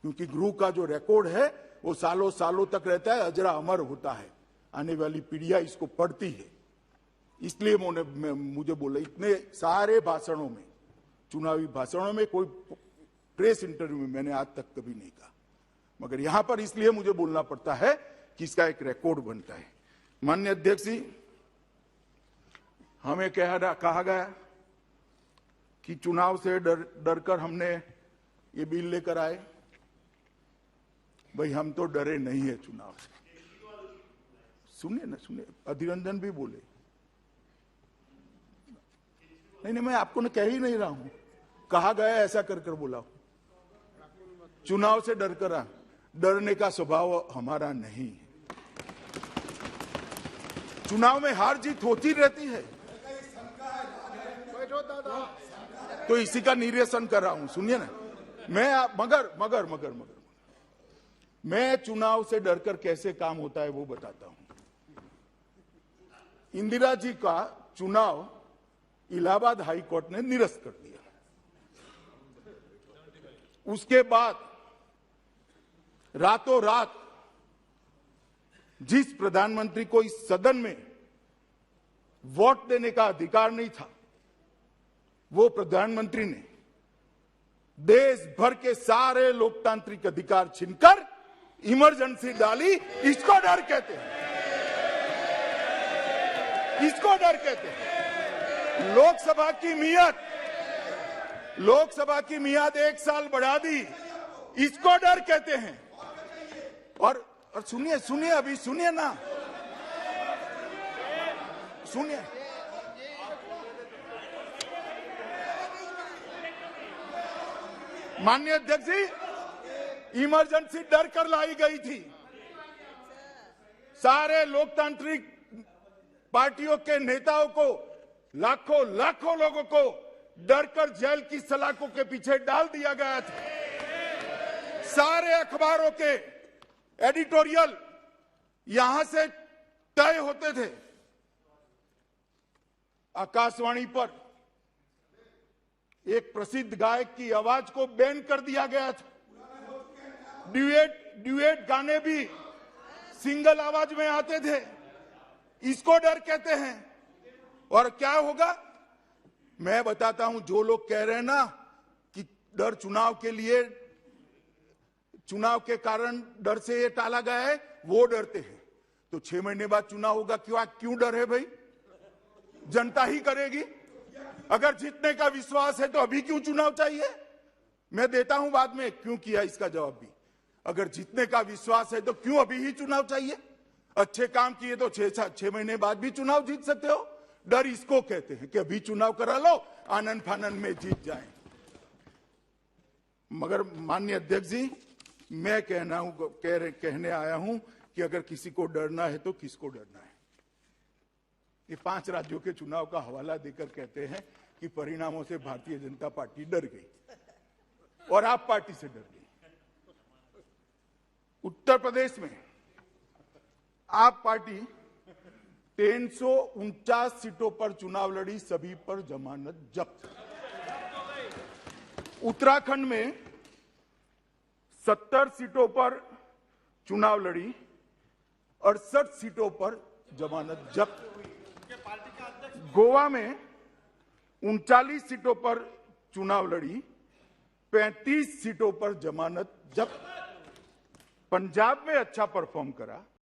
क्योंकि गुरु का जो रिकॉर्ड है वो सालों सालों तक रहता है, अजरा अमर होता है, आने वाली पीढ़ियां इसको पढ़ती है। इसलिए मुझे बोला, इतने सारे भाषणों में, चुनावी भाषणों में, कोई प्रेस इंटरव्यू में मैंने आज तक कभी नहीं कहा, मगर यहां पर इसलिए मुझे बोलना पड़ता है कि इसका एक रिकॉर्ड बनता है। माननीय अध्यक्ष जी, हमें कहा गया कि चुनाव से डरकर हमने ये बिल लेकर आए। भाई, हम तो डरे नहीं है चुनाव से। सुनिए ना, सुनिए, अधीर रंजन भी बोले। नहीं, मैं आपको कह ही नहीं रहा हूं, कहा गया ऐसा कर बोला। चुनाव से डरने का स्वभाव हमारा नहीं है। चुनाव में हार जीत होती रहती है, तो इसी का निरीक्षण कर रहा हूं। सुनिए ना, मगर मैं चुनाव से डरकर कैसे काम होता है वो बताता हूं। इंदिरा जी का चुनाव इलाहाबाद हाई कोर्ट ने निरस्त कर दिया। उसके बाद रातों रात जिस प्रधानमंत्री को इस सदन में वोट देने का अधिकार नहीं था, वो प्रधानमंत्री ने देश भर के सारे लोकतांत्रिक अधिकार छीनकर इमरजेंसी डाली। इसको डर कहते हैं, इसको डर कहते हैं। लोकसभा की मियाद 1 साल बढ़ा दी, इसको डर कहते हैं। और सुनिए, अभी सुनिए ना, सुनिए। माननीय अध्यक्ष जी, इमरजेंसी डर कर लाई गई थी। सारे लोकतांत्रिक पार्टियों के नेताओं को, लाखों लोगों को डरकर जेल की सलाखों के पीछे डाल दिया गया था। सारे अखबारों के एडिटोरियल यहां से तय होते थे। आकाशवाणी पर एक प्रसिद्ध गायक की आवाज को बैन कर दिया गया था। ड्यूएट गाने भी सिंगल आवाज में आते थे। इसको डर कहते हैं। और क्या होगा मैं बताता हूं। जो लोग कह रहे हैं ना कि डर चुनाव के कारण डर से ये टाला गया है, वो डरते हैं। तो 6 महीने बाद चुनाव होगा, क्यों डर है भाई? जनता ही करेगी। अगर जीतने का विश्वास है तो अभी क्यों चुनाव चाहिए? मैं देता हूं बाद में क्यों किया इसका जवाब भी। अगर जीतने का विश्वास है तो क्यों अभी ही चुनाव चाहिए? अच्छे काम किए तो 6 महीने बाद भी चुनाव जीत सकते हो। डर इसको कहते हैं कि अभी चुनाव करा लो, आनंद फानंद में जीत जाए। मगर माननीय अध्यक्ष जी, मैं कहने आया हूं कि अगर किसी को डरना है तो किसको डरना है? ये 5 राज्यों के चुनाव का हवाला देकर कहते हैं कि परिणामों से भारतीय जनता पार्टी डर गई और आप पार्टी से डर गई। उत्तर प्रदेश में आप पार्टी 349 सीटों पर चुनाव लड़ी, सभी पर जमानत जब्त। उत्तराखंड में 70 सीटों पर चुनाव लड़ी, 68 सीटों पर जमानत जब्त। गोवा में 39 सीटों पर चुनाव लड़ी, 35 सीटों पर जमानत जब्त। पंजाब में अच्छा परफॉर्म करा,